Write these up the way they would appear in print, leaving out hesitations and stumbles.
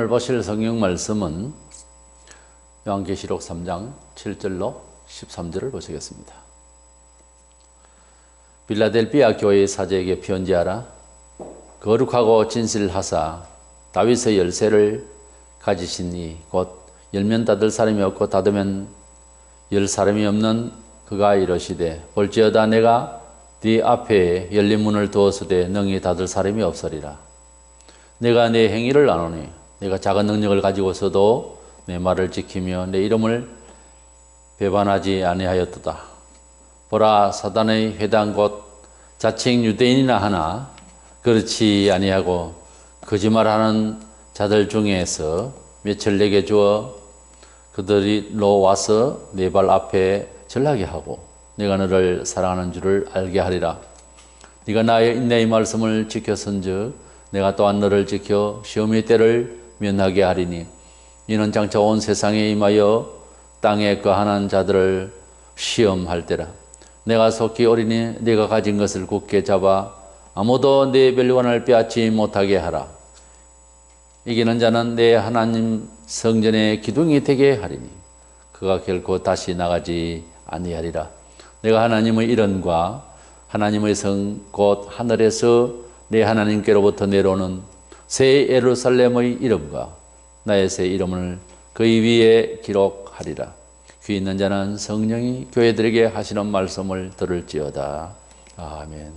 오늘 보실 성경 말씀은 요한계시록 3장 7절로 13절을 보시겠습니다. 빌라델비아 교회의 사제에게 편지하라. 거룩하고 진실하사 다윗의 열쇠를 가지신 이 곧 열면 닫을 사람이 없고 닫으면 열 사람이 없는 그가 이르시되 볼지어다 내가 네 앞에 열린 문을 두었으되 능히 닫을 사람이 없으리라. 내가 내 행위를 아노니 내가 작은 능력을 가지고서도 내 말을 지키며 내 이름을 배반하지 아니하였도다. 보라, 사단의 회당 곧 자칭 유대인이나 하나 그렇지 아니하고 거짓말하는 자들 중에서 몇을 내게 주어 그들로 와서 내 발 앞에 절하게 하고 내가 너를 사랑하는 줄을 알게 하리라. 네가 나의 인내의 말씀을 지켰은즉 내가 또한 너를 지켜 시험의 때를 면하게 하리니 이는 장차 온 세상에 임하여 땅에 거하는 자들을 시험할 때라. 내가 속히 오리니 네가 가진 것을 굳게 잡아 아무도 네 멸관을 빼앗지 못하게 하라. 이기는 자는 내 하나님 성전의 기둥이 되게 하리니 그가 결코 다시 나가지 아니하리라. 내가 하나님의 이름과 하나님의 성 곧 하늘에서 내 하나님께로부터 내려오는 새 예루살렘의 이름과 나의 새 이름을 그의 위에 기록하리라. 귀 있는 자는 성령이 교회들에게 하시는 말씀을 들을지어다. 아멘.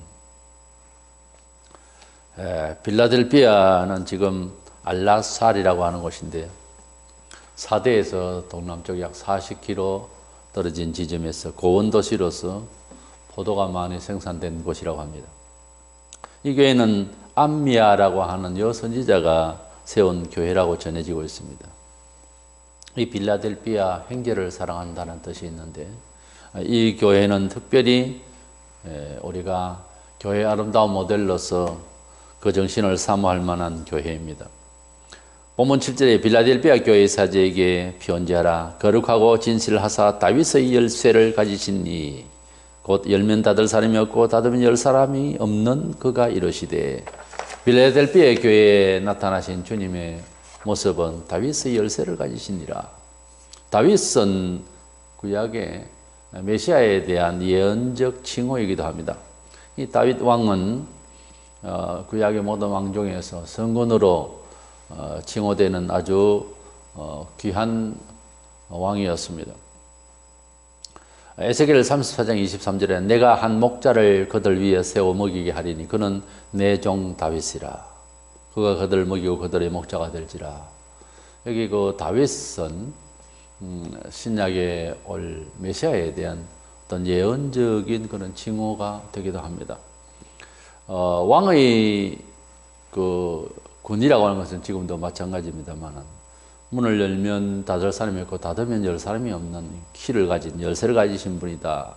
빌라델비아는 지금 알라살이라고 하는 곳인데요. 사대에서 동남쪽 약 40km 떨어진 지점에서 고원도시로서 포도가 많이 생산된 곳이라고 합니다. 이 교회는 암미아라고 하는 여선지자가 세운 교회라고 전해지고 있습니다. 이 빌라델비아 형제를 사랑한다는 뜻이 있는데 이 교회는 특별히 우리가 교회의 아름다운 모델로서 그 정신을 사모할 만한 교회입니다. 본문 7절에 빌라델비아 교회 사제에게 편지하라. 거룩하고 진실하사 다윗의 열쇠를 가지신 이 곧 열면 닫을 사람이 없고 닫으면 열 사람이 없는 그가 이르시되 빌라델비아 교회에 나타나신 주님의 모습은 다윗의 열쇠를 가지시니라. 다윗은 구약의 메시아에 대한 예언적 칭호이기도 합니다. 이 다윗 왕은 구약의 모든 왕 중에서 성군으로 칭호되는 아주 귀한 왕이었습니다. 에스겔 34장 23절에 내가 한 목자를 그들 위에 세워 먹이게 하리니 그는 내 종 다윗이라. 그가 그들을 먹이고 그들의 목자가 될지라. 여기 그 다윗은 신약에 올 메시아에 대한 어떤 예언적인 그런 칭호가 되기도 합니다. 왕의 그 군이라고 하는 것은 지금도 마찬가지입니다만 문을 열면 닫을 사람이 없고 닫으면 열 사람이 없는 키를 가진 열쇠를 가지신 분이다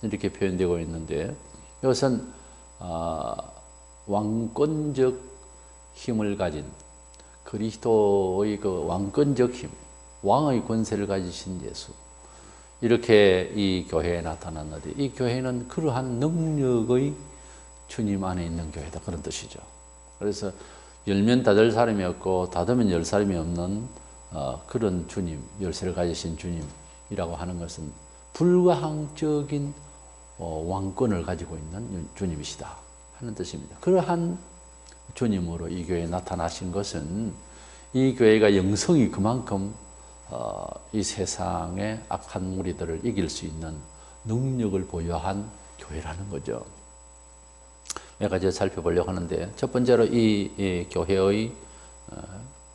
이렇게 표현되고 있는데 이것은 왕권적 힘을 가진 그리스도의 그 왕권적 힘, 왕의 권세를 가지신 예수 이렇게 이 교회에 나타났는데 이 교회는 그러한 능력의 주님 안에 있는 교회다 그런 뜻이죠. 그래서 열면 닫을 사람이 없고 닫으면 열 사람이 없는 그런 주님, 열쇠를 가지신 주님이라고 하는 것은 불가항적인 왕권을 가지고 있는 주님이시다 하는 뜻입니다. 그러한 주님으로 이 교회에 나타나신 것은 이 교회가 영성이 그만큼 이 세상의 악한 무리들을 이길 수 있는 능력을 보유한 교회라는 거죠. 몇 가지 살펴보려고 하는데 첫 번째로 이 교회의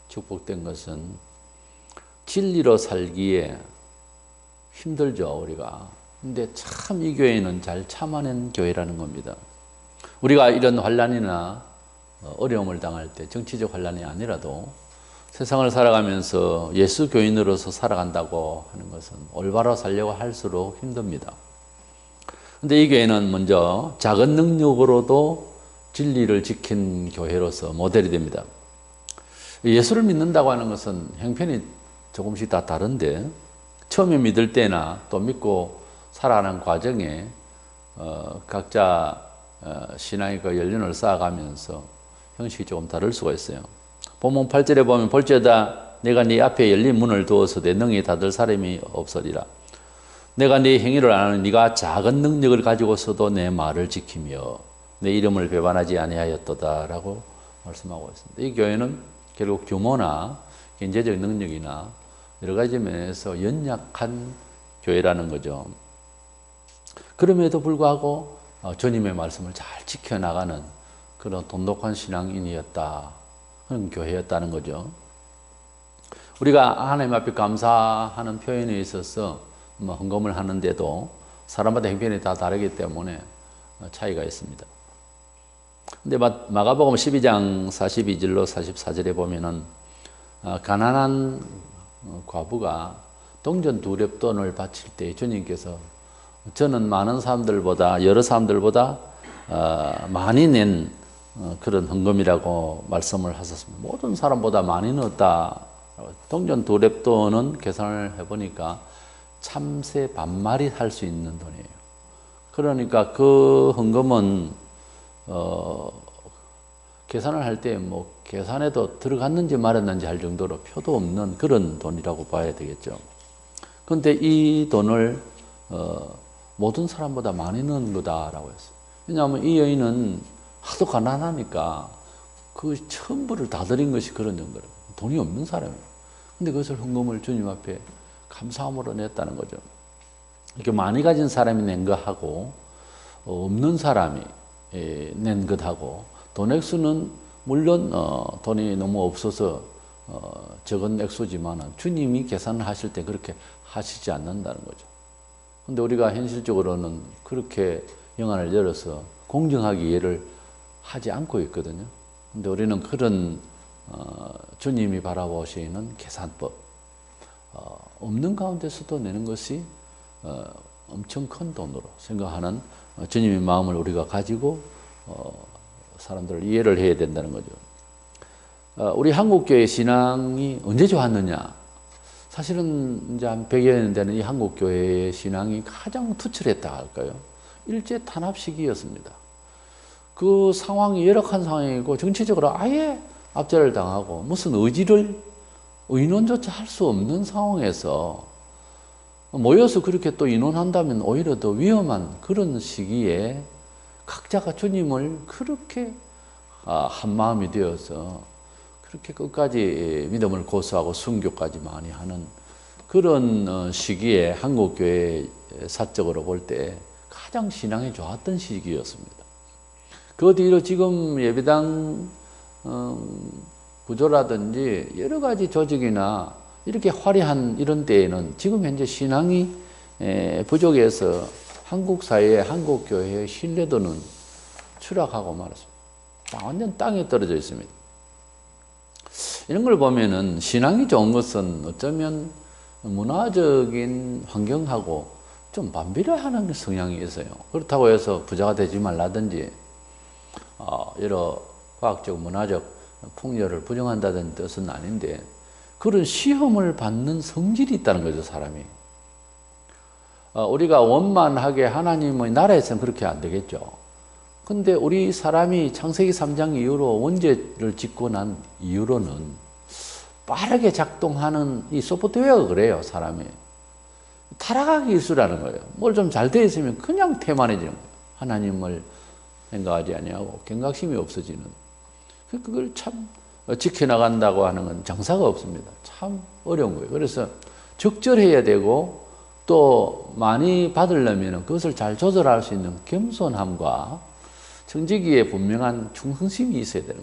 축복된 것은 진리로 살기에 힘들죠 우리가. 근데 참 이 교회는 잘 참아낸 교회라는 겁니다. 우리가 이런 환난이나 어려움을 당할 때 정치적 환난이 아니라도 세상을 살아가면서 예수 교인으로서 살아간다고 하는 것은 올바로 살려고 할수록 힘듭니다. 근데 이 교회는 먼저 작은 능력으로도 진리를 지킨 교회로서 모델이 됩니다. 예수를 믿는다고 하는 것은 형편이 조금씩 다 다른데 처음에 믿을 때나 또 믿고 살아가는 과정에 각자 신앙의 그 연륜을 쌓아가면서 형식이 조금 다를 수가 있어요. 본문 8절에 보면 볼지어다 내가 네 앞에 열린 문을 두어서 내 능히 닫을 사람이 없으리라. 내가 네 행위를 아는 네가 작은 능력을 가지고서도 내 말을 지키며 내 이름을 배반하지 아니하였도다라고 말씀하고 있습니다. 이 교회는 결국 규모나 경제적 능력이나 여러 가지 면에서 연약한 교회라는 거죠. 그럼에도 불구하고 주님의 말씀을 잘 지켜나가는 그런 돈독한 신앙인이었다. 그런 교회였다는 거죠. 우리가 하나님 앞에 감사하는 표현에 있어서 헌금을 하는데도 사람마다 형편이 다 다르기 때문에 차이가 있습니다. 근데 마가복음 12장 42절로 44절에 보면은 가난한 과부가 동전 2렙돈을 바칠 때 주님께서 저는 많은 사람들보다 여러 사람들보다 많이 낸 그런 헌금이라고 말씀을 하셨습니다. 모든 사람보다 많이 넣었다. 동전 2렙돈은 계산을 해보니까 참새 반마리 할 수 있는 돈이에요. 그러니까 그 헌금은 계산을 할 때 뭐 계산에도 들어갔는지 말았는지 할 정도로 표도 없는 그런 돈이라고 봐야 되겠죠. 그런데 이 돈을 모든 사람보다 많이 넣은 거다라고 했어요. 왜냐하면 이 여인은 하도 가난하니까 그 전부를 다 드린 것이 그런 정도로 돈이 없는 사람이에요. 근데 그것을 헌금을 주님 앞에 감사함으로 냈다는 거죠. 이렇게 많이 가진 사람이 낸 것하고 없는 사람이 낸 것하고 돈 액수는 물론 돈이 너무 없어서 적은 액수지만 주님이 계산을 하실 때 그렇게 하시지 않는다는 거죠. 근데 우리가 현실적으로는 그렇게 영안을 열어서 공정하게 이해를 하지 않고 있거든요. 근데 우리는 그런 주님이 바라보시는 계산법, 없는 가운데서도 내는 것이 엄청 큰 돈으로 생각하는 주님의 마음을 우리가 가지고 사람들을 이해를 해야 된다는 거죠. 우리 한국교회 신앙이 언제 좋았느냐? 사실은 이제 한 100여 년 되는 이 한국교회의 신앙이 가장 투철했다 할까요? 일제 탄압 시기였습니다. 그 상황이 열악한 상황이고 정치적으로 아예 압제를 당하고 무슨 의논조차 할 수 없는 상황에서 모여서 그렇게 또 의논한다면 오히려 더 위험한 그런 시기에 각자가 주님을 그렇게 한 마음이 되어서 그렇게 끝까지 믿음을 고수하고 순교까지 많이 하는 그런 시기에 한국교회 사적으로 볼 때 가장 신앙이 좋았던 시기였습니다. 그 뒤로 지금 예배당 구조라든지 여러 가지 조직이나 이렇게 화려한 이런 때에는 지금 현재 신앙이 부족해서 한국 사회의 한국 교회의 신뢰도는 추락하고 말았습니다. 완전 땅에 떨어져 있습니다. 이런 걸 보면은 신앙이 좋은 것은 어쩌면 문화적인 환경하고 좀 반비례하는 성향이 있어요. 그렇다고 해서 부자가 되지 말라든지 여러 과학적, 문화적 풍요를 부정한다는 뜻은 아닌데 그런 시험을 받는 성질이 있다는 거죠, 사람이. 우리가 원만하게 하나님의 나라에서는 그렇게 안 되겠죠. 근데 우리 사람이 창세기 3장 이후로 원죄를 짓고 난 이후로는 빠르게 작동하는 이 소프트웨어가 그래요, 사람이. 타락하기 일수라는 거예요. 뭘 좀 잘 돼 있으면 그냥 태만해지는 거예요. 하나님을 생각하지 아니하고 경각심이 없어지는. 그걸 참 지켜나간다고 하는 건 장사가 없습니다. 참 어려운 거예요. 그래서 적절해야 되고 또 많이 받으려면 그것을 잘 조절할 수 있는 겸손함과 정직기에 분명한 충성심이 있어야 되는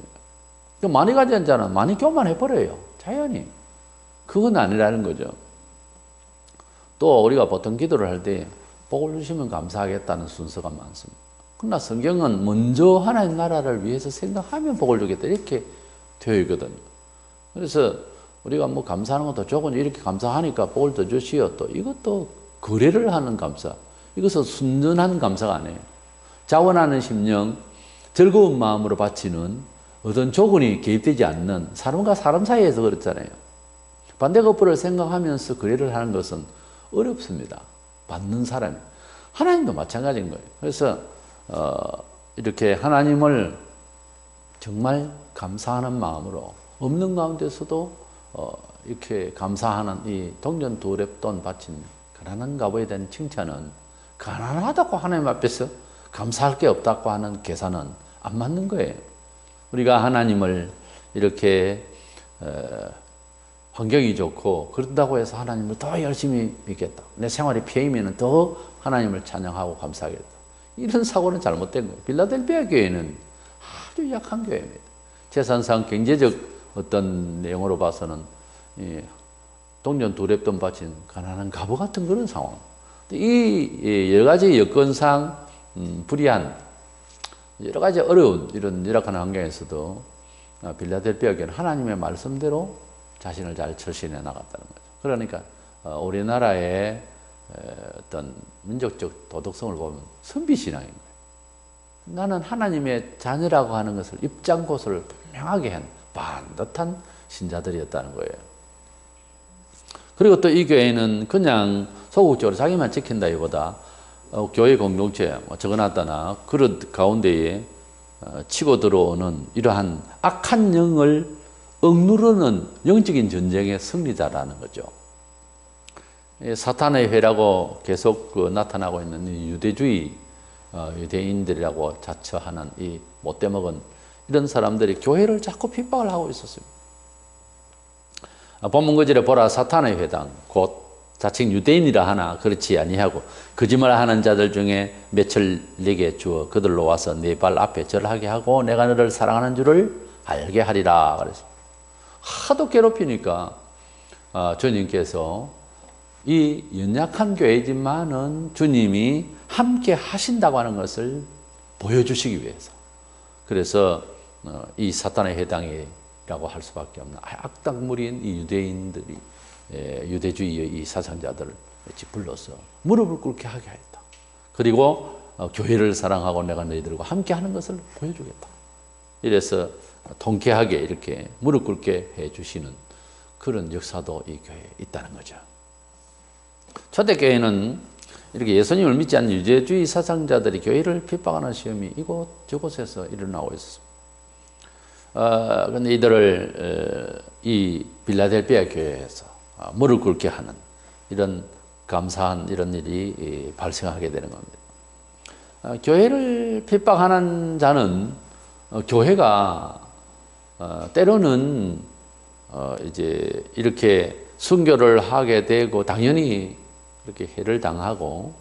거예요. 많이 가진 자는 많이 교만해버려요. 자연히. 그건 아니라는 거죠. 또 우리가 보통 기도를 할 때 복을 주시면 감사하겠다는 순서가 많습니다. 그러나 성경은 먼저 하나님 나라를 위해서 생각하면 복을 주겠다 이렇게 되어 있거든요. 그래서 우리가 뭐 감사하는 것도 조금 이렇게 감사하니까 복을 더 주시오. 또 이것도 거래를 하는 감사. 이것은 순전한 감사가 아니에요. 자원하는 심령, 즐거운 마음으로 바치는 어떤 조건이 개입되지 않는 사람과 사람 사이에서 그렇잖아요. 반대 거부를 생각하면서 거래를 하는 것은 어렵습니다. 받는 사람이. 하나님도 마찬가지인 거예요. 그래서 이렇게 하나님을 정말 감사하는 마음으로 없는 가운데서도 이렇게 감사하는 이 동전 2렙돈 바친 가난한 가부에 대한 칭찬은 가난하다고 하나님 앞에서 감사할 게 없다고 하는 계산은 안 맞는 거예요. 우리가 하나님을 이렇게 환경이 좋고 그런다고 해서 하나님을 더 열심히 믿겠다. 내 생활이 피해이면 더 하나님을 찬양하고 감사하겠다. 이런 사고는 잘못된 거예요. 빌라델비아 교회는 아주 약한 교회입니다. 재산상 경제적 어떤 내용으로 봐서는 동전 2렙돈 바친 가난한 가부 같은 그런 상황. 이 여러 가지 여건상 불이한 여러 가지 어려운 이런 열악한 환경에서도 빌라델비아 교회는 하나님의 말씀대로 자신을 잘 처신해 나갔다는 거죠. 그러니까 우리나라의 어떤 민족적 도덕성을 보면 선비신앙인 거예요. 나는 하나님의 자녀라고 하는 것을 입장고소를 분명하게 한 반듯한 신자들이었다는 거예요. 그리고 또 이 교회는 그냥 소극적으로 자기만 지킨다기보다 교회 공동체 적어놨다나 그런 가운데에 치고 들어오는 이러한 악한 영을 억누르는 영적인 전쟁의 승리자라는 거죠. 사탄의 회라고 계속 나타나고 있는 이 유대주의 유대인들이라고 자처하는 이 못돼먹은 이런 사람들이 교회를 자꾸 핍박을 하고 있었습니다. 본문 구절에 보라 사탄의 회당 곧 자칭 유대인이라 하나 그렇지 아니하고 거짓말하는 자들 중에 몇을 네게 주어 그들로 와서 네 발 앞에 절하게 하고 내가 너를 사랑하는 줄을 알게 하리라 그랬습니다. 하도 괴롭히니까 주님께서 이 연약한 교회지만은 주님이 함께 하신다고 하는 것을 보여주시기 위해서 그래서 이 사탄의 회당이라고 할 수밖에 없는 악당무리인 이 유대인들이 유대주의의 이 사상자들을 불러서 무릎을 꿇게 하게 하였다. 그리고 교회를 사랑하고 내가 너희들과 함께 하는 것을 보여주겠다. 이래서 통쾌하게 이렇게 무릎 꿇게 해주시는 그런 역사도 이 교회에 있다는 거죠. 초대교회는 이렇게 예수님을 믿지 않는 유대주의 사상자들이 교회를 핍박하는 시험이 저곳에서 일어나고 있었습니다. 그런데 이들을 이 빌라델비아 교회에서 무릎 꿇게 하는 이런 감사한 이런 일이 발생하게 되는 겁니다. 교회를 핍박하는 자는 교회가 때로는 이제 이렇게 순교를 하게 되고 당연히 이렇게 해를 당하고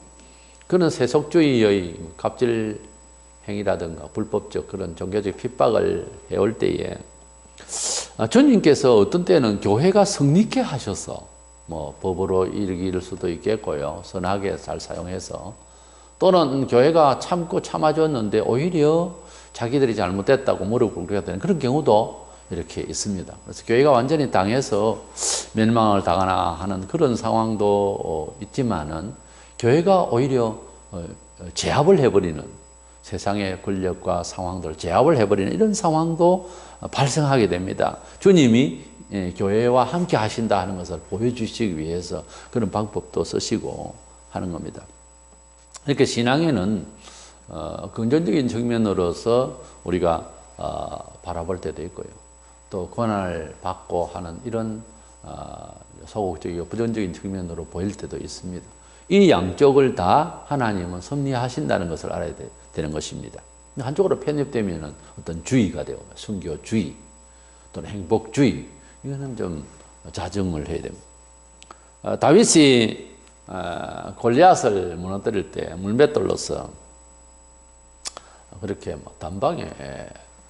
그런 세속주의의 갑질 행위라든가 불법적 그런 종교적 핍박을 해올 때에 주님께서 어떤 때는 교회가 성립케 하셔서 뭐 법으로 이길 수도 있겠고요. 선하게 잘 사용해서 또는 교회가 참고 참아줬는데 오히려 자기들이 잘못됐다고 무릎 꿇게 되는 그런 경우도 이렇게 있습니다. 그래서 교회가 완전히 당해서 멸망을 당하나 하는 그런 상황도 있지만은 교회가 오히려 제압을 해버리는 세상의 권력과 상황들을 제압을 해버리는 이런 상황도 발생하게 됩니다. 주님이 교회와 함께 하신다 하는 것을 보여주시기 위해서 그런 방법도 쓰시고 하는 겁니다. 이렇게 신앙에는 긍정적인 측면으로서 우리가 바라볼 때도 있고요. 또 권한을 받고 하는 이런 소극적이고 부정적인 측면으로 보일 때도 있습니다. 이 양쪽을 다 하나님은 섭리하신다는 것을 알아야 되는 것입니다. 한쪽으로 편입되면 어떤 주의가 되고 순교주의 또는 행복주의 이거는 좀 자정을 해야 됩니다. 다윗이 골리앗을 무너뜨릴 때 물맷돌로서 그렇게 단방에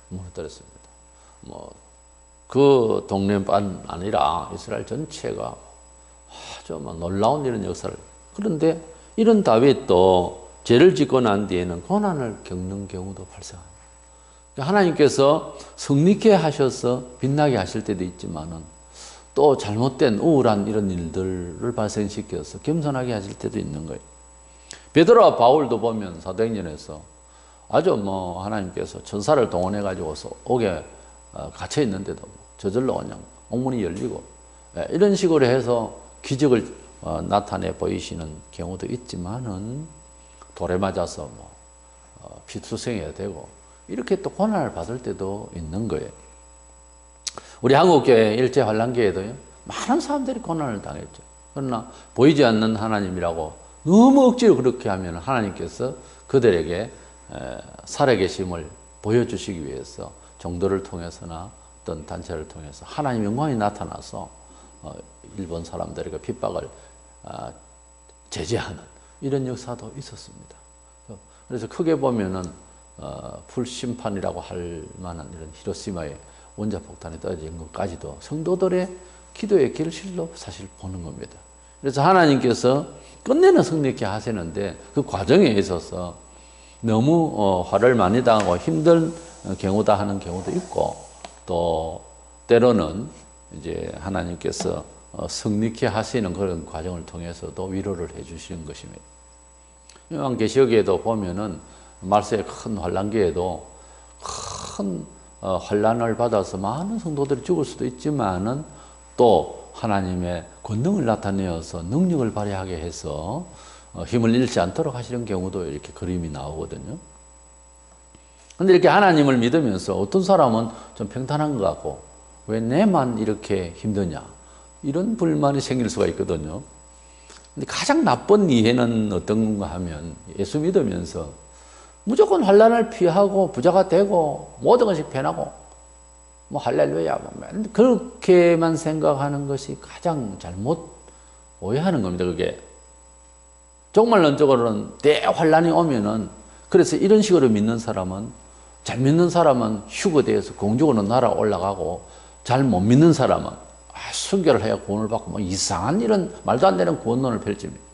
무너뜨렸습니다. 그 동네만 아니라 이스라엘 전체가 아주 놀라운 이런 역사를. 그런데 이런 다윗도 죄를 짓고 난 뒤에는 고난을 겪는 경우도 발생합니다. 하나님께서 성립케 하셔서 빛나게 하실 때도 있지만은 또 잘못된 우울한 이런 일들을 발생시켜서 겸손하게 하실 때도 있는 거예요. 베드로와 바울도 보면 사도행전에서 아주 하나님께서 천사를 동원해 가지고서 옥에 갇혀 있는데도 저절로 그냥 옥문이 열리고 이런 식으로 해서 기적을 나타내 보이시는 경우도 있지만은 돌에 맞아서 피투성이가 되고 이렇게 또 고난을 받을 때도 있는 거예요. 우리 한국교회 일제환란기에도요, 많은 사람들이 고난을 당했죠. 그러나 보이지 않는 하나님이라고 너무 억지로 그렇게 하면 하나님께서 그들에게 살아계심을 보여주시기 위해서 정도를 통해서나 어떤 단체를 통해서 하나님 영광이 나타나서 일본 사람들에게 핍박을 제재하는 이런 역사도 있었습니다. 그래서 크게 보면은 불심판이라고 할 만한 이런 히로시마의 원자폭탄이 떨어진 것까지도 성도들의 기도의 결실로 사실 보는 겁니다. 그래서 하나님께서 끝내는 승리 있게 하시는데 그 과정에 있어서 너무 화를 많이 당하고 힘든 경우다 하는 경우도 있고, 또 때로는 이제 하나님께서 승리케 하시는 그런 과정을 통해서도 위로를 해주시는 것입니다. 요한계시록에도 보면은 말세의 큰 환란기에도 큰 환란을 받아서 많은 성도들이 죽을 수도 있지만은 또 하나님의 권능을 나타내어서 능력을 발휘하게 해서 힘을 잃지 않도록 하시는 경우도 이렇게 그림이 나오거든요. 근데 이렇게 하나님을 믿으면서 어떤 사람은 좀 평탄한 것 같고, 왜 내만 이렇게 힘드냐, 이런 불만이 생길 수가 있거든요. 근데 가장 나쁜 이해는 어떤 건가 하면, 예수 믿으면서 무조건 환난을 피하고 부자가 되고 모든 것이 편하고 뭐 할렐루야 그렇게만 생각하는 것이 가장 잘못 오해하는 겁니다. 그게 정말론적으로는 대환란이 오면은, 그래서 이런 식으로 믿는 사람은, 잘 믿는 사람은 휴거되어서 공중으로 날아 올라가고, 잘 못 믿는 사람은 순교를 해야 구원을 받고 뭐 이상한 이런 말도 안 되는 구원론을 펼칩니다.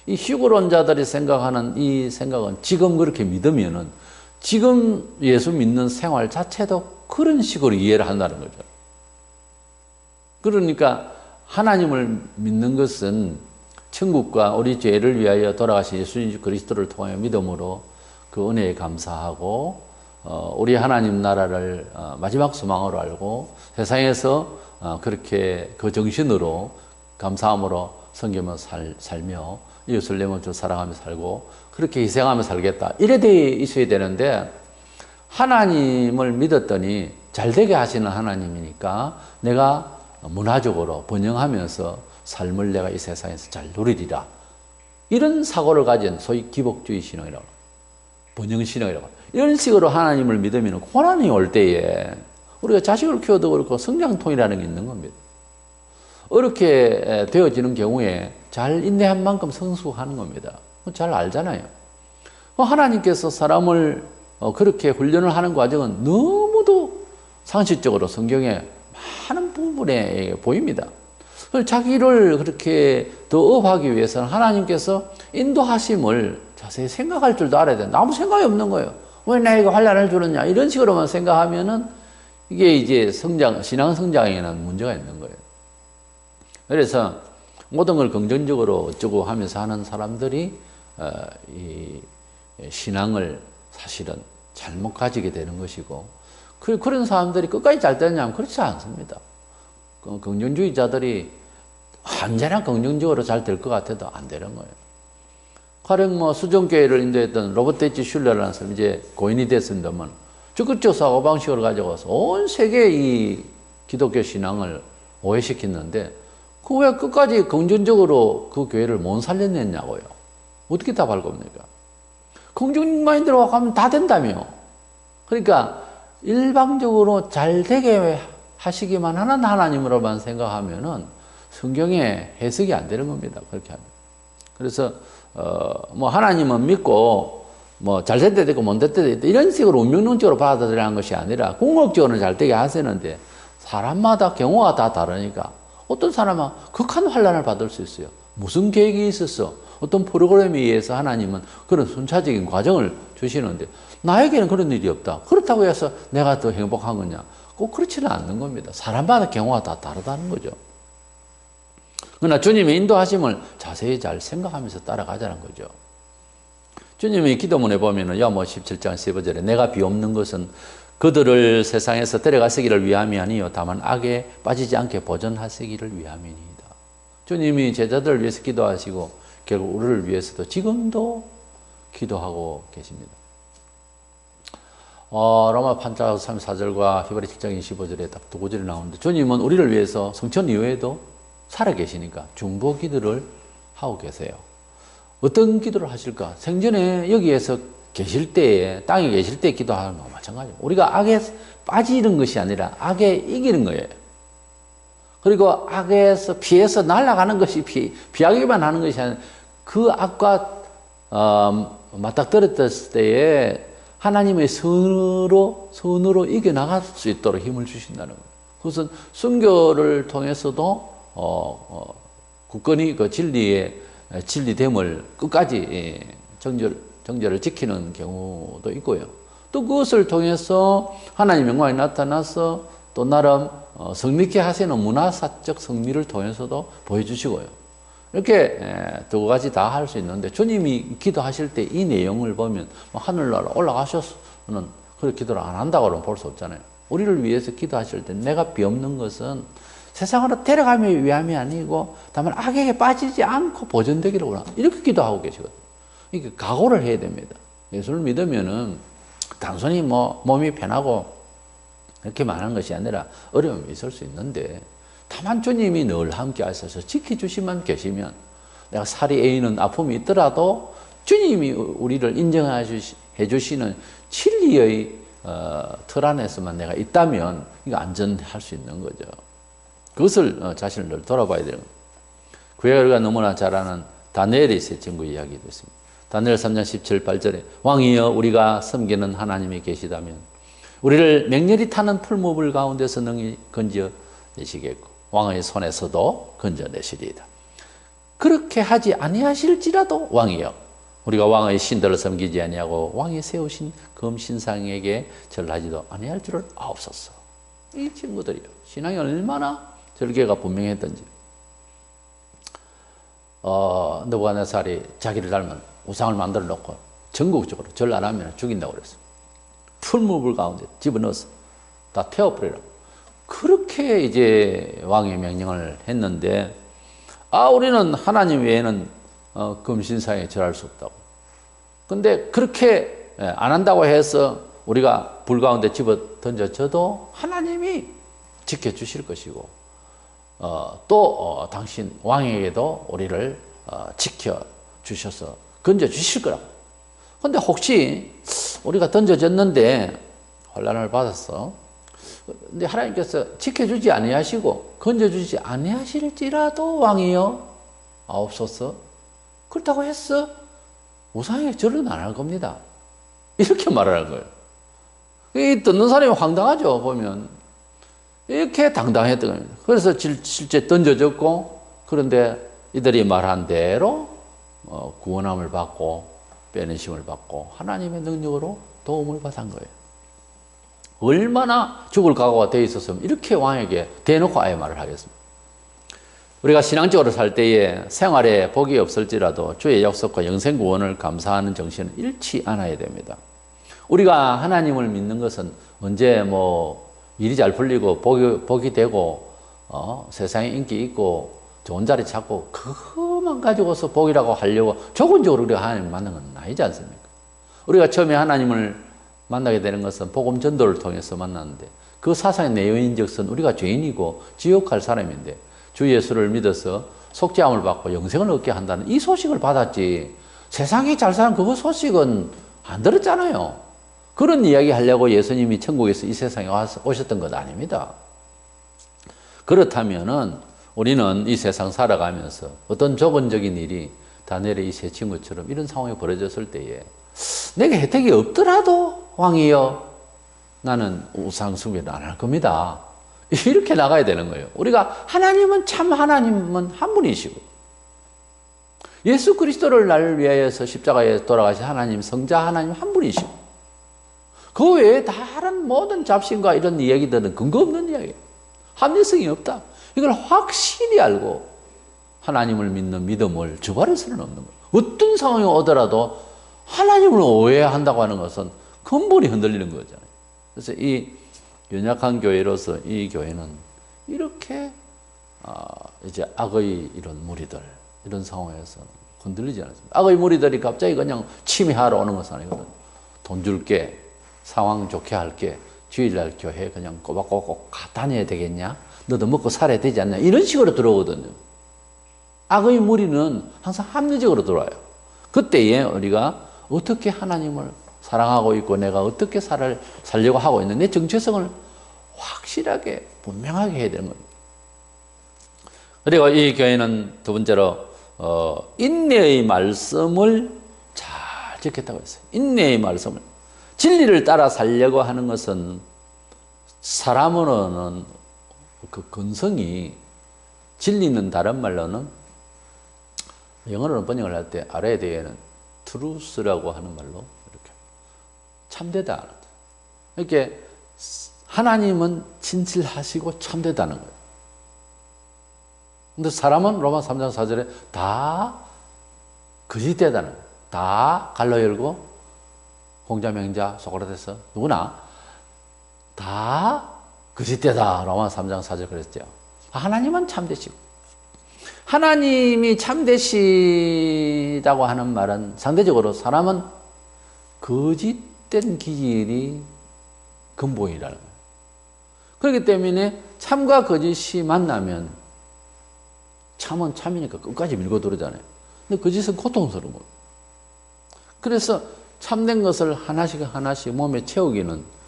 이 휴거론자들이 생각하는 이 생각은 지금 그렇게 믿으면은 지금 예수 믿는 생활 자체도 그런 식으로 이해를 한다는 거죠. 그러니까 하나님을 믿는 것은 천국과 우리 죄를 위하여 돌아가신 예수 그리스도를 통하여 믿음으로 그 은혜에 감사하고 우리 하나님 나라를 마지막 소망으로 알고 세상에서 그렇게 그 정신으로 감사함으로 섬기며 살며 이웃을 내 몸처럼 사랑하며 살고 그렇게 희생하며 살겠다, 이래 돼 있어야 되는데, 하나님을 믿었더니 잘되게 하시는 하나님이니까 내가 문화적으로 번영하면서 삶을 내가 이 세상에서 잘 누리리라, 이런 사고를 가진 소위 기복주의 신앙이라고, 번영신앙이라고, 이런 식으로 하나님을 믿으면 고난이 올 때에 우리가 자식을 키워도 그렇고 성장통이라는 게 있는 겁니다. 어렵게 되어지는 경우에 잘 인내한 만큼 성숙하는 겁니다. 잘 알잖아요. 하나님께서 사람을 그렇게 훈련을 하는 과정은 너무도 상식적으로 성경에 많은 부분에 보입니다. 자기를 그렇게 더 업하기 위해서는 하나님께서 인도하심을 자세히 생각할 줄도 알아야 된다. 아무 생각이 없는 거예요. 왜 나에게 환난을 주느냐, 이런 식으로만 생각하면은 이게 이제 신앙 성장에는 문제가 있는 거예요. 그래서 모든 걸 긍정적으로 어쩌고 하면서 하는 사람들이 이 신앙을 사실은 잘못 가지게 되는 것이고, 그런 사람들이 끝까지 잘 되느냐면 그렇지 않습니다. 긍정주의자들이 언제나 긍정적으로 잘 될 것 같아도 안 되는 거예요. 가령 뭐 수정교회를 인도했던 로버트 H. 슐러라는 사람이 이제 고인이 됐습니다만, 적극적 사고방식을 가져가서 온 세계의 이 기독교 신앙을 오해시켰는데, 그 왜 끝까지 긍정적으로 그 교회를 못 살려냈냐고요. 어떻게 답할 겁니까? 긍정 마인드로 가면 다 된다며. 그러니까 일방적으로 잘 되게 하시기만 하는 하나님으로만 생각하면은 성경에 해석이 안 되는 겁니다. 그렇게 하면. 그래서 뭐 하나님은 믿고 뭐 잘 될 때도 있고 못 될 때도 있다, 이런 식으로 운명론적으로 받아들이는 것이 아니라 궁극적으로는 잘 되게 하시는데, 사람마다 경우가 다 다르니까 어떤 사람은 극한 환난을 받을 수 있어요. 무슨 계획이 있었어? 어떤 프로그램에 의해서 하나님은 그런 순차적인 과정을 주시는데, 나에게는 그런 일이 없다. 그렇다고 해서 내가 더 행복한 거냐? 꼭 그렇지는 않는 겁니다. 사람마다 경우가 다 다르다는 거죠. 그러나 주님의 인도하심을 자세히 잘 생각하면서 따라가자는 거죠. 주님의 기도문에 보면은 야모 17장 15절에 내가 비옵는 것은 그들을 세상에서 데려가시기를 위함이 아니요 다만 악에 빠지지 않게 보존하시기를 위함이니이다. 주님이 제자들을 위해서 기도하시고 결국 우리를 위해서도 지금도 기도하고 계십니다. 로마 판자 34절과 히브리 7장 25절에 딱 두 구절이 나오는데 주님은 우리를 위해서 성천 이후에도 살아 계시니까 중보 기도를 하고 계세요. 어떤 기도를 하실까? 생전에 여기에서 계실 때에, 땅에 계실 때 기도하는 거와 마찬가지예요. 우리가 악에 빠지는 것이 아니라 악에 이기는 거예요. 그리고 악에서 피해서 날아가는 것이 피하기만 하는 것이 아니라 그 악과 맞닥뜨렸을 때에 하나님의 선으로 이겨나갈 수 있도록 힘을 주신다는 거예요. 그것은 순교를 통해서도 굳건히 그 진리됨을 끝까지 정절을 지키는 경우도 있고요. 또 그것을 통해서 하나님 영광이 나타나서 또 나름 성립케 하시는 문화사적 성리를 통해서도 보여주시고요. 이렇게 두 가지 다 할 수 있는데 주님이 기도하실 때 이 내용을 보면 하늘나라 올라가셔서는 그렇게 기도를 안 한다고는 볼 수 없잖아요. 우리를 위해서 기도하실 때 내가 비없는 것은 세상으로 데려가기 위함이 아니고 다만 악에게 빠지지 않고 보존되기를 이렇게 기도하고 계시거든요. 이게 각오를 해야 됩니다. 예수를 믿으면은 단순히 몸이 편하고 이렇게 많은 것이 아니라 어려움이 있을 수 있는데 다만 주님이 늘 함께 하셔서 지켜주시만 계시면 내가 살이 애이는 아픔이 있더라도 주님이 우리를 인정해 주시는 진리의 틀 안에서만 내가 있다면 이거 안전할 수 있는 거죠. 그것을 자신을 늘 돌아봐야 되는 거예요. 그에 우리가 너무나 잘 아는 다니엘의 세 친구 이야기도 있습니다. 다니엘 3장 17, 8절에 왕이여 우리가 섬기는 하나님이 계시다면 우리를 맹렬히 타는 풀무불 가운데서 능히 건져내시겠고 왕의 손에서도 건져내시리이다. 그렇게 하지 아니하실지라도 왕이여 우리가 왕의 신들을 섬기지 아니하고 왕이 세우신 금신상에게 절하지도 아니할 줄을 아옵소서. 이 친구들이요. 신앙이 얼마나 절개가 분명했던지. 느부갓네살이 자기를 닮은 우상을 만들어 놓고 전국적으로 절 안 하면 죽인다고 그랬어요. 풀무불 가운데 집어넣어서 다 태워버리라. 그렇게 이제 왕의 명령을 했는데, 우리는 하나님 외에는 금신상에 절할 수 없다고. 근데 그렇게 안 한다고 해서 우리가 불 가운데 집어 던져져도 하나님이 지켜주실 것이고, 또 당신 왕에게도 우리를 지켜주셔서 건져주실 거라고. 근데 혹시 우리가 던져졌는데 혼란을 받았어. 근데 하나님께서 지켜주지 아니하시고 건져주지 아니하실지라도 왕이여 아옵소서. 그렇다고 했어 우상에게 절은 안 할 겁니다. 이렇게 말하는 거예요. 이 듣는 사람이 황당하죠. 보면 이렇게 당당했던 겁니다. 그래서 실제 던져졌고, 그런데 이들이 말한 대로 구원함을 받고 빼내심을 받고 하나님의 능력으로 도움을 받은 거예요. 얼마나 죽을 각오가 되어 있었으면 이렇게 왕에게 대놓고 아예 말을 하겠습니다. 우리가 신앙적으로 살 때에 생활에 복이 없을지라도 주의 약속과 영생 구원을 감사하는 정신을 잃지 않아야 됩니다. 우리가 하나님을 믿는 것은 언제 일이 잘 풀리고 복이 되고 세상에 인기 있고 좋은 자리 찾고 그것만 가지고서 복이라고 하려고 조건적으로 우리가 하나님을 만난 건 아니지 않습니까? 우리가 처음에 하나님을 만나게 되는 것은 복음 전도를 통해서 만났는데 그 사상의 내용인즉슨 우리가 죄인이고 지옥 갈 사람인데 주 예수를 믿어서 속죄함을 받고 영생을 얻게 한다는 이 소식을 받았지, 세상에 잘 사는 그 소식은 안 들었잖아요. 그런 이야기 하려고 예수님이 천국에서 이 세상에 오셨던 것 아닙니다. 그렇다면은 우리는 이 세상 살아가면서 어떤 조건적인 일이 다니엘의 이 세 친구처럼 이런 상황이 벌어졌을 때에 내게 혜택이 없더라도 왕이여 나는 우상 숭배를 안 할 겁니다. 이렇게 나가야 되는 거예요. 우리가 하나님은 한 분이시고 예수 그리스도를 나를 위하여서 십자가에 돌아가신 하나님, 성자 하나님 한 분이시고 그 외에 다른 모든 잡신과 이런 이야기들은 근거 없는 이야기예요. 합리성이 없다. 이걸 확실히 알고 하나님을 믿는 믿음을 저버릴 수는 없는 거예요. 어떤 상황이 오더라도 하나님을 오해한다고 하는 것은 근본이 흔들리는 거잖아요. 그래서 이 연약한 교회로서 이 교회는 이렇게 이제 악의 이런 무리들 이런 상황에서 흔들리지 않습니다. 악의 무리들이 갑자기 그냥 침해하러 오는 것은 아니거든요. 돈 줄게, 상황 좋게 할게. 주일날 교회 그냥 꼬박꼬박 다녀야 되겠냐? 너도 먹고 살아야 되지 않냐? 이런 식으로 들어오거든요. 악의 무리는 항상 합리적으로 들어와요. 그때에 우리가 어떻게 하나님을 사랑하고 있고 내가 어떻게 살려고 하고 있는 내 정체성을 확실하게 분명하게 해야 되는 겁니다. 그리고 이 교회는 두 번째로 인내의 말씀을 잘 지켰다고 했어요. 인내의 말씀을. 진리를 따라 살려고 하는 것은 사람으로는 그 근성이, 진리는 다른 말로는 영어로는 번역을 할 때 알아야 되는 truth라고 하는 말로 이렇게 참되다. 이렇게 하나님은 진실하시고 참되다는 거예요. 근데 사람은 로마 3장 4절에 다 거짓되다는 거예요. 다 갈로 열고 공자, 명자, 소크라테스 누구나 다 거짓되다. 로마 3장 4절 그랬죠. 하나님은 참되시고, 하나님이 참되시다고 하는 말은 상대적으로 사람은 거짓된 기질이 근본이라는 거예요. 그렇기 때문에 참과 거짓이 만나면 참은 참이니까 끝까지 밀고 들어오잖아요. 근데 거짓은 고통스러운 거예요. 그래서 참된 것을 하나씩 하나씩 몸에 채우기는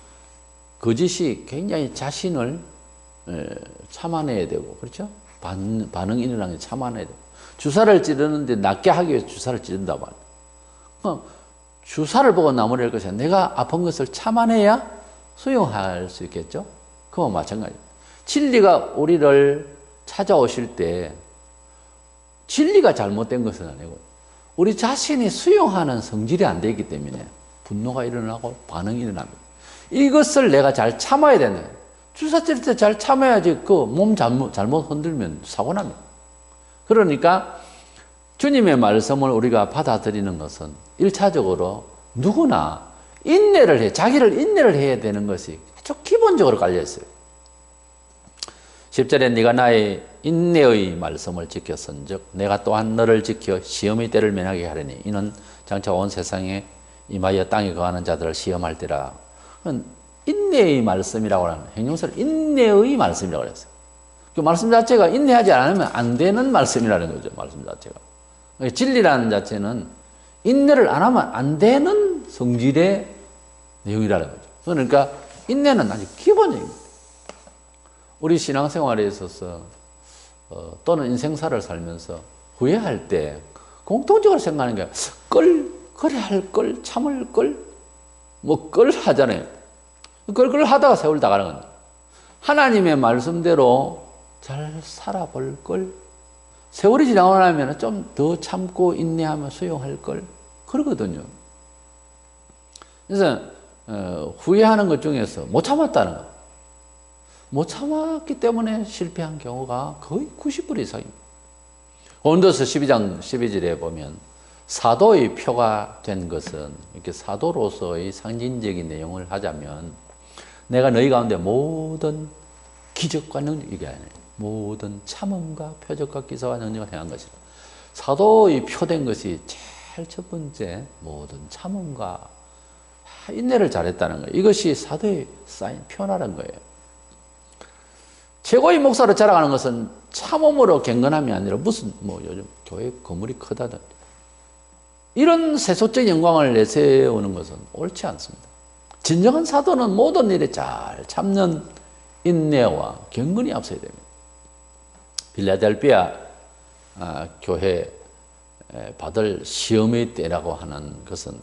거짓이 굉장히 자신을 참아내야 되고, 그렇죠? 반응이 일어나는 게 참아내야 되고. 주사를 찌르는데 낫게 하기 위해서 주사를 찌른단 말이에요. 주사를 보고 나무랄 것이 아니라 내가 아픈 것을 참아내야 수용할 수 있겠죠? 그와 마찬가지입니다. 진리가 우리를 찾아오실 때 진리가 잘못된 것은 아니고 우리 자신이 수용하는 성질이 안 되기 때문에 분노가 일어나고 반응이 일어납니다. 이것을 내가 잘 참아야 되는 거예요. 주사 찔 때 잘 참아야지 그 몸 잘못 흔들면 사고 납니다. 그러니까 주님의 말씀을 우리가 받아들이는 것은 1차적으로 누구나 인내를 해, 자기를 인내를 해야 되는 것이 아주 기본적으로 깔려있어요. 10절에 네가 나의 인내의 말씀을 지켰은즉 내가 또한 너를 지켜 시험의 때를 면하게 하리니 이는 장차 온 세상에 임하여 땅에 거하는 자들을 시험할 때라. 인내의 말씀이라고 하는 형용사를 인내의 말씀이라고 했어요. 그 말씀 자체가 인내하지 않으면 안 되는 말씀이라는 거죠. 말씀 자체가. 진리라는 자체는 인내를 안 하면 안 되는 성질의 내용이라는 거죠. 그러니까 인내는 아주 기본적입니다. 우리 신앙생활에 있어서 또는 인생사를 살면서 후회할 때 공통적으로 생각하는 게 그래 할 걸, 참을 걸, 뭐 걸 하잖아요. 걸 하다가 세월 다 가는 겁니다. 하나님의 말씀대로 잘 살아볼 걸, 세월이 지나고 나면 좀 더 참고 인내하며 수용할 걸, 그러거든요. 그래서 후회하는 것 중에서 못 참았다는 거, 못 참았기 때문에 실패한 경우가 거의 90% 이상입니다. 고린도서 12장 12절에 보면 사도의 표가 된 것은, 이렇게 사도로서의 상징적인 내용을 하자면 내가 너희 가운데 모든 기적과 능력, 이게 아니에요. 모든 참음과 표적과 기사와 능력을 행한 것이라. 사도의 표된 것이 제일 첫 번째 모든 참음과 인내를 잘했다는 거예요. 이것이 사도의 사인, 표나는 거예요. 최고의 목사로 자랑하는 것은 참음으로 경건함이 아니라 무슨 요즘 교회 건물이 크다든지 이런 세속적 영광을 내세우는 것은 옳지 않습니다. 진정한 사도는 모든 일에 잘 참는 인내와 경건이 앞서야 됩니다. 빌라델피아 교회 받을 시험의 때라고 하는 것은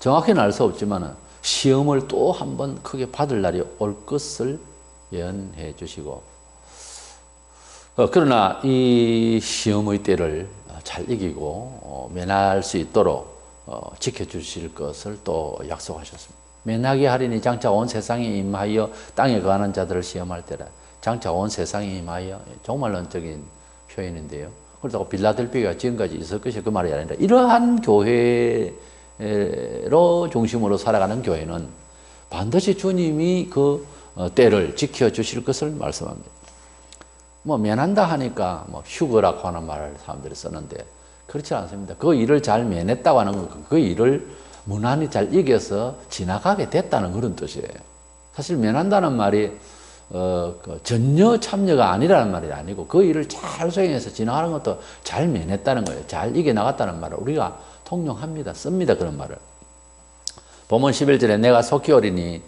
정확히는 알 수 없지만 시험을 또 한 번 크게 받을 날이 올 것을 예언해 주시고, 그러나 이 시험의 때를 잘 이기고 면할 수 있도록 지켜주실 것을 또 약속하셨습니다. 면하게 하리니 장차 온 세상에 임하여 땅에 거하는 자들을 시험할 때라. 장차 온 세상에 임하여, 정말 원적인 표현인데요. 그렇다고 빌라델피아가 지금까지 있을 것이 그 말이 아니라 이러한 교회로 중심으로 살아가는 교회는 반드시 주님이 그 때를 지켜주실 것을 말씀합니다. 면한다 하니까 휴거라고 하는 말을 사람들이 쓰는데 그렇지 않습니다. 그 일을 잘 면했다고 하는 건 그 일을 무난히 잘 이겨서 지나가게 됐다는 그런 뜻이에요. 사실 면한다는 말이 전혀 참여가 아니라는 말이 아니고 그 일을 잘 수행해서 지나가는 것도 잘 면했다는 거예요. 잘 이겨나갔다는 말을 우리가 통용합니다. 씁니다. 그런 말을. 본문 11절에 내가 속히 오리니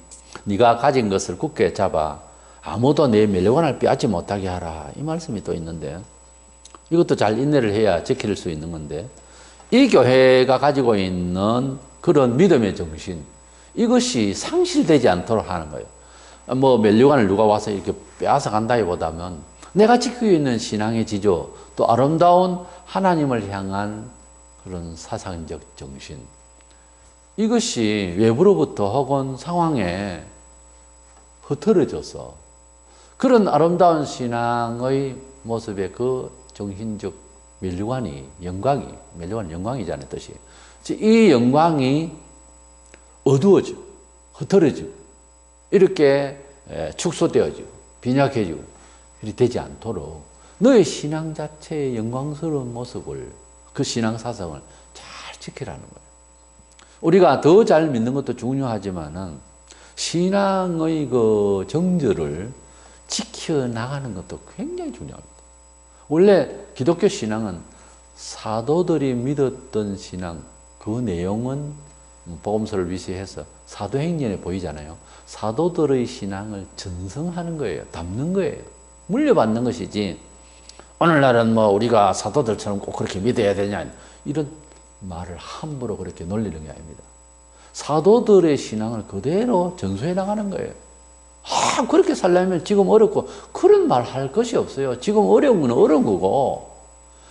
네가 가진 것을 굳게 잡아 아무도 내 멸류관을 빼앗지 못하게 하라. 이 말씀이 또 있는데 이것도 잘 인내를 해야 지킬 수 있는 건데 이 교회가 가지고 있는 그런 믿음의 정신 이것이 상실되지 않도록 하는 거예요. 뭐 멸류관을 누가 와서 이렇게 빼앗아 간다기보다는 내가 지키고 있는 신앙의 지조 또 아름다운 하나님을 향한 그런 사상적 정신 이것이 외부로부터 혹은 상황에 흐트러져서 그런 아름다운 신앙의 모습의 그 정신적 멸류관이 멸류관 영광이잖아요 뜻이. 이 영광이 어두워지고 흐트러지고 이렇게 축소되어지고 빈약해지고 이렇게 되지 않도록 너의 신앙 자체의 영광스러운 모습을 그 신앙 사상을 잘 지키라는 거예요. 우리가 더 잘 믿는 것도 중요하지만은 신앙의 그 정절을 지켜나가는 것도 굉장히 중요합니다. 원래 기독교 신앙은 사도들이 믿었던 신앙 그 내용은 복음서를 위시해서 사도행전에 보이잖아요. 사도들의 신앙을 전승하는 거예요. 담는 거예요. 물려받는 것이지 오늘날은 뭐 우리가 사도들처럼 꼭 그렇게 믿어야 되냐 이런 말을 함부로 그렇게 놀리는 게 아닙니다. 사도들의 신앙을 그대로 전수해 나가는 거예요. 그렇게 살려면 지금 어렵고 그런 말 할 것이 없어요. 지금 어려운 건 어려운 거고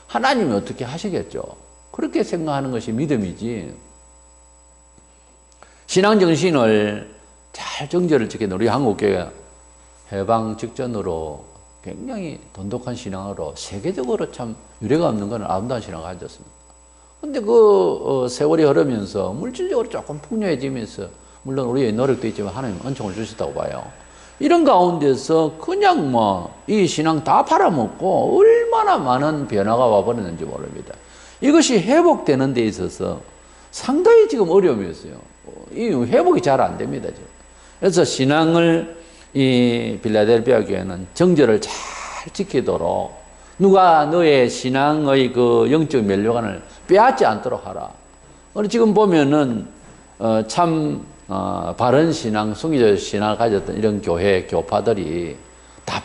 하나님이 어떻게 하시겠죠. 그렇게 생각하는 것이 믿음이지. 신앙 정신을 잘 정절을 지키는 우리 한국교회가 해방 직전으로 굉장히 돈독한 신앙으로 세계적으로 참 유례가 없는 것은 아름다운 신앙을 가졌습니다. 근데 세월이 흐르면서 물질적으로 조금 풍요해지면서 물론 우리의 노력도 있지만 하나님은 은총을 주셨다고 봐요. 이런 가운데서 그냥 이 신앙 다 팔아먹고 얼마나 많은 변화가 와버렸는지 모릅니다. 이것이 회복되는 데 있어서 상당히 지금 어려움이 있어요. 이 회복이 잘 안 됩니다. 지금. 그래서 신앙을 이 빌라델피아 교회는 정절을 잘 지키도록 누가 너의 신앙의 그 영적 멸류관을 빼앗지 않도록 하라. 지금 보면은 참 바른 신앙, 순기적 신앙을 가졌던 이런 교회 교파들이 다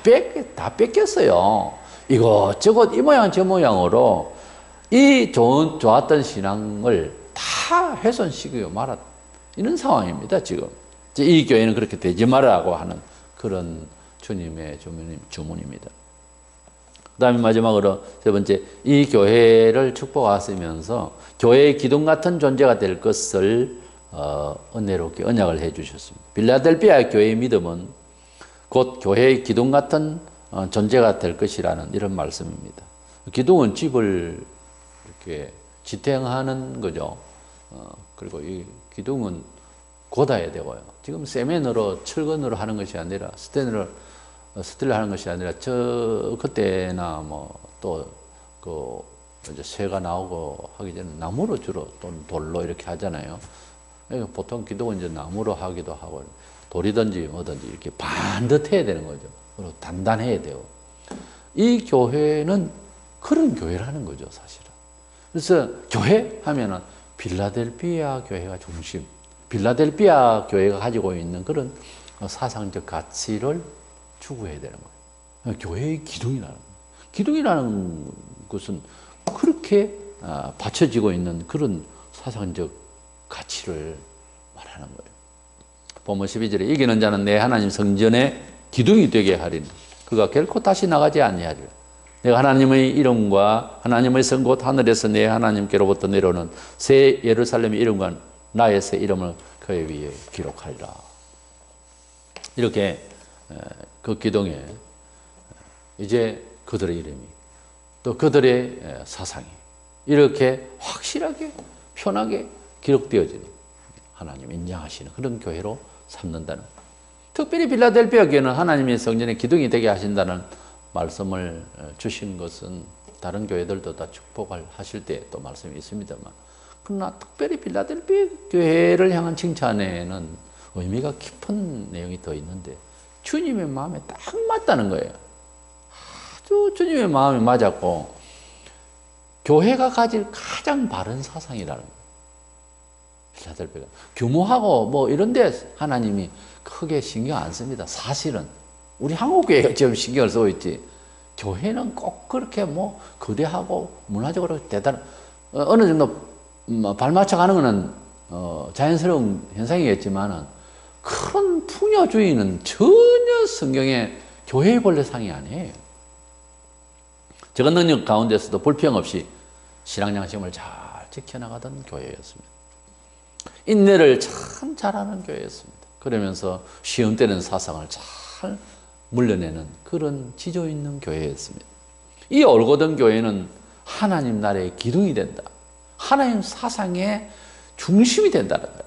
뺏겼어요. 이것저것 이 모양 저 모양으로 이 좋았던 신앙을 다 훼손시키고 말았 이런 상황입니다. 지금 이 교회는 그렇게 되지 말라고 하는 그런 주님의 주문입니다. 그 다음에 마지막으로 세 번째, 이 교회를 축복하시면서 교회의 기둥 같은 존재가 될 것을 은혜롭게 언약을 해 주셨습니다. 빌라델피아 교회의 믿음은 곧 교회의 기둥 같은 존재가 될 것이라는 이런 말씀입니다. 기둥은 집을 이렇게 지탱하는 거죠. 그리고 이 기둥은 곧아야 되고요. 지금 세면으로 철근으로 하는 것이 아니라 스테인을 하는 것이 아니라 그때나 이제 새가 나오고 하기 전에 나무로 주로 또는 돌로 이렇게 하잖아요. 그러니까 보통 기둥은 이제 나무로 하기도 하고 돌이든지 뭐든지 이렇게 반듯해야 되는 거죠. 그리고 단단해야 돼요. 이 교회는 그런 교회라는 거죠, 사실은. 그래서 교회 하면은 빌라델피아 교회가 중심. 빌라델피아 교회가 가지고 있는 그런 사상적 가치를 추구해야 되는 거예요. 교회의 기둥이라는 거예요. 기둥이라는 것은 그렇게 받쳐지고 있는 그런 사상적 가치를 말하는 거예요. 본문 12절에 이기는 자는 내 하나님 성전의 기둥이 되게 하리니 그가 결코 다시 나가지 아니하리라. 내가 하나님의 이름과 하나님의 성 곧 하늘에서 내 하나님께로부터 내려오는 새 예루살렘의 이름과 나의 새 이름을 그에 위에 기록하리라. 이렇게 그 기둥에 이제 그들의 이름이 또 그들의 사상이 이렇게 확실하게 편하게 기록되어지는 하나님 인정하시는 그런 교회로 삼는다는, 특별히 빌라델피아 교회는 하나님의 성전의 기둥이 되게 하신다는 말씀을 주신 것은 다른 교회들도 다 축복을 하실 때 또 말씀이 있습니다만 그러나 특별히 빌라델피아 교회를 향한 칭찬에는 의미가 깊은 내용이 더 있는데 주님의 마음에 딱 맞다는 거예요. 아주 주님의 마음에 맞았고 교회가 가질 가장 바른 사상이라는 거예요. 빌라델피아가 규모하고 뭐 이런 데 하나님이 크게 신경 안 씁니다. 사실은 우리 한국 교회가 좀 신경을 쓰고 있지 교회는 꼭 그렇게 뭐 거대하고 문화적으로 대단 어느 정도 발맞춰 가는 거는 자연스러운 현상이겠지만은 큰 풍요주의는 전혀 성경의 교회의 본래상이 아니에요. 적은 능력 가운데서도 불평 없이 신앙 양심을 잘 지켜나가던 교회였습니다. 인내를 참 잘하는 교회였습니다. 그러면서 시험 때는 사상을 잘 물려내는 그런 지조 있는 교회였습니다. 이 올고든 교회는 하나님 나라의 기둥이 된다. 하나님 사상의 중심이 된다는 거예요.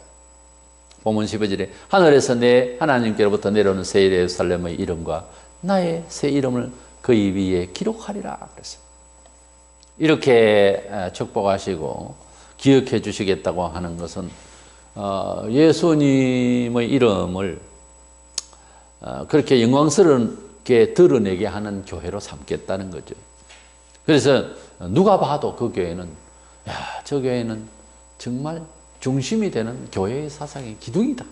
본문 15절에 하늘에서 내 하나님께로부터 내려오는 새 예루살렘의 이름과 나의 새 이름을 그 위에 기록하리라 그랬어요. 이렇게 축복하시고 기억해 주시겠다고 하는 것은 예수님의 이름을 그렇게 영광스럽게 드러내게 하는 교회로 삼겠다는 거죠. 그래서 누가 봐도 그 교회는 저 교회는 정말 중심이 되는 교회의 사상의 기둥이다.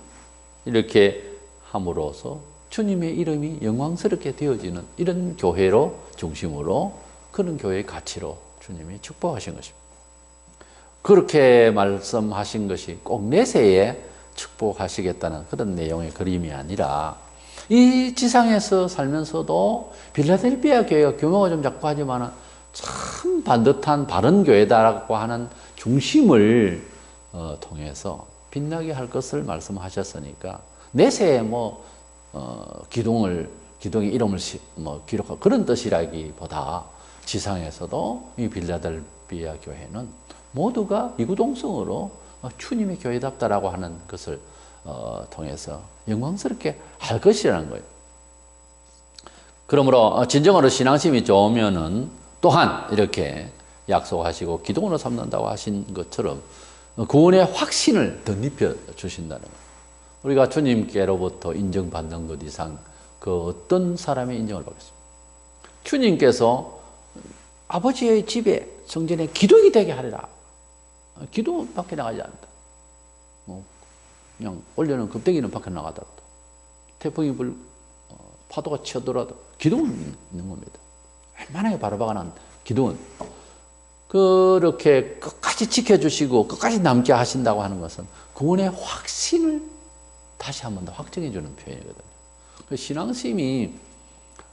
이렇게 함으로써 주님의 이름이 영광스럽게 되어지는 이런 교회로 중심으로 그런 교회의 가치로 주님이 축복하신 것입니다. 그렇게 말씀하신 것이 꼭 내세에 축복하시겠다는 그런 내용의 그림이 아니라 이 지상에서 살면서도 빌라델피아 교회가 규모가 좀 작고 하지만 참 반듯한 바른 교회다라고 하는 중심을 통해서 빛나게 할 것을 말씀하셨으니까 내세에 기둥의 이름을 기록하고 그런 뜻이라기보다 지상에서도 이 빌라델피아 교회는 모두가 이구동성으로 주님의 교회답다라고 하는 것을 통해서 영광스럽게 할 것이라는 거예요. 그러므로 진정으로 신앙심이 좋으면은 또한 이렇게 약속하시고 기둥으로 삼는다고 하신 것처럼 구원의 확신을 덧입혀 주신다는 거예요. 우리가 주님께로부터 인정받는 것 이상 그 어떤 사람의 인정을 받겠습니까? 주님께서 아버지의 집에 성전에 기둥이 되게 하리라. 기둥은 밖에 나가지 않는다. 그냥 올려놓은 금덩이는 밖에 나가더라도 태풍이 파도가 치더라도 기둥은 있는 겁니다. 얼마나 바로박아난 기둥은 그렇게 끝까지 지켜주시고 끝까지 남게 하신다고 하는 것은 구원의 확신을 다시 한 번 더 확정해 주는 표현이거든요. 신앙심이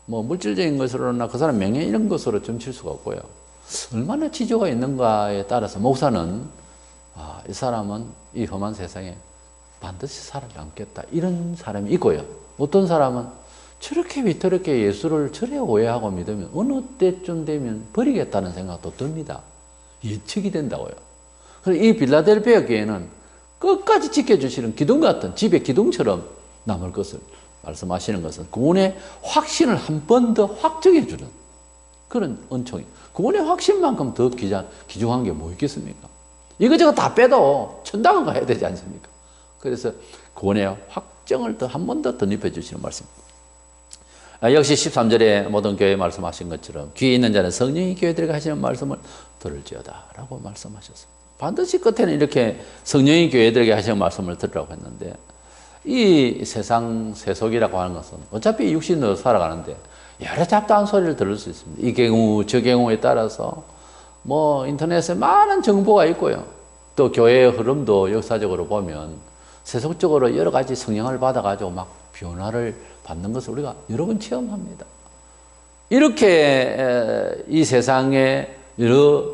물질적인 것으로나 그 사람 명예 이런 것으로 점칠 수가 없고요. 얼마나 지조가 있는가에 따라서 목사는 이 사람은 이 험한 세상에 반드시 살아남겠다 이런 사람이 있고요. 어떤 사람은 저렇게 위태롭게 예수를 저래 오해하고 믿으면 어느 때쯤 되면 버리겠다는 생각도 듭니다. 예측이 된다고요. 그래서 이 빌라델피아 교회는 끝까지 지켜주시는 기둥 같은 집의 기둥처럼 남을 것을 말씀하시는 것은 구원의 확신을 한 번 더 확정해 주는 그런 은총이. 구원의 확신만큼 더 귀중한 게 뭐 있겠습니까? 이거저거 다 빼도 천당은 가야 되지 않습니까? 그래서 구원의 확정을 더 한 번 더 덧입혀 주시는 말씀입니다. 역시 13절에 모든 교회 말씀하신 것처럼 귀에 있는 자는 성령이 교회들에게 하시는 말씀을 들을지어다 라고 말씀하셨습니다. 반드시 끝에는 이렇게 성령이 교회들에게 하시는 말씀을 들으라고 했는데 이 세상 세속이라고 하는 것은 어차피 육신으로 살아가는데 여러 잡다한 소리를 들을 수 있습니다. 이 경우 저 경우에 따라서 인터넷에 많은 정보가 있고요. 또 교회의 흐름도 역사적으로 보면 세속적으로 여러 가지 성향을 받아가지고 막 변화를 받는 것을 우리가 여러 번 체험합니다. 이렇게 이 세상에 여러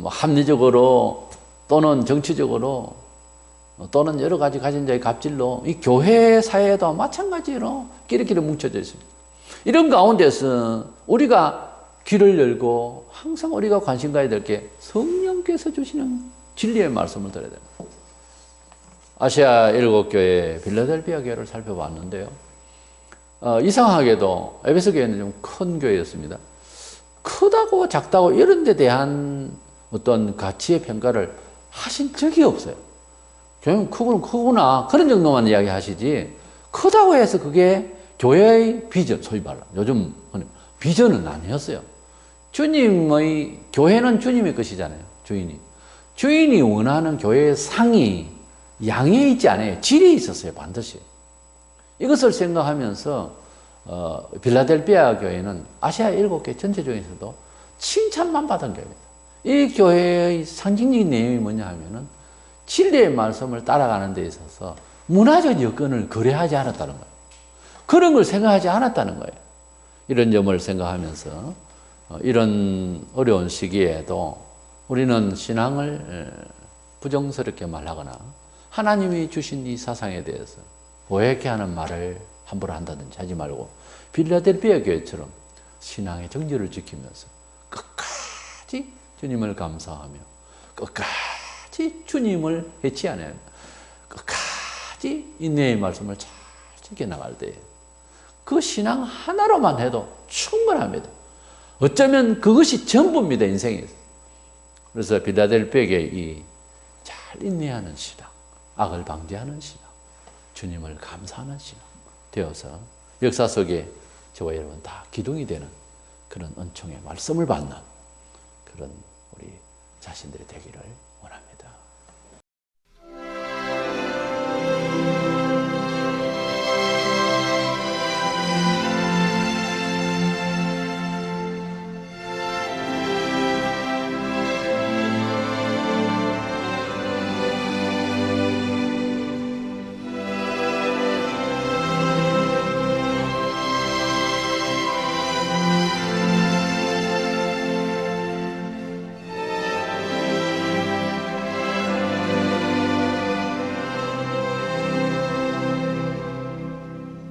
합리적으로 또는 정치적으로 또는 여러 가지 가진 자의 갑질로 이 교회 사회에도 마찬가지로 끼리끼리 뭉쳐져 있습니다. 이런 가운데서 우리가 귀를 열고 항상 우리가 관심 가야 될 게 성령께서 주시는 진리의 말씀을 들어야 됩니다. 아시아 일곱교회 빌라델피아 교회를 살펴봤는데요. 이상하게도 에베소 교회는 좀 큰 교회였습니다. 크다고 작다고 이런 데 대한 어떤 가치의 평가를 하신 적이 없어요. 교회는 크구나 그런 정도만 이야기하시지 크다고 해서 그게 교회의 비전, 소위 말로 요즘 비전은 아니었어요. 주님의 교회는 주님의 것이잖아요. 주인이 원하는 교회의 상이 양에 있지 않아요. 질이 있었어요. 반드시. 이것을 생각하면서 빌라델피아 교회는 아시아 7개 전체 중에서도 칭찬만 받은 교회입니다. 이 교회의 상징적인 내용이 뭐냐 하면은 진리의 말씀을 따라가는 데 있어서 문화적 여건을 거래하지 않았다는 거예요. 그런 걸 생각하지 않았다는 거예요. 이런 점을 생각하면서 이런 어려운 시기에도 우리는 신앙을 부정스럽게 말하거나 하나님이 주신 이 사상에 대해서 오해케 하는 말을 함부로 한다든지 하지 말고 빌라델피아 교회처럼 신앙의 정절을 지키면서 끝까지 주님을 감사하며 끝까지 주님을 해치 않아요. 끝까지 인내의 말씀을 잘 지켜나갈 때 그 신앙 하나로만 해도 충분합니다. 어쩌면 그것이 전부입니다. 인생에서. 그래서 빌라델피아에게 이 잘 인내하는 신앙, 악을 방지하는 신앙, 주님을 감사하는 신앙 되어서 역사 속에 저와 여러분 다 기둥이 되는 그런 은총의 말씀을 받는 그런 우리 자신들이 되기를 원합니다.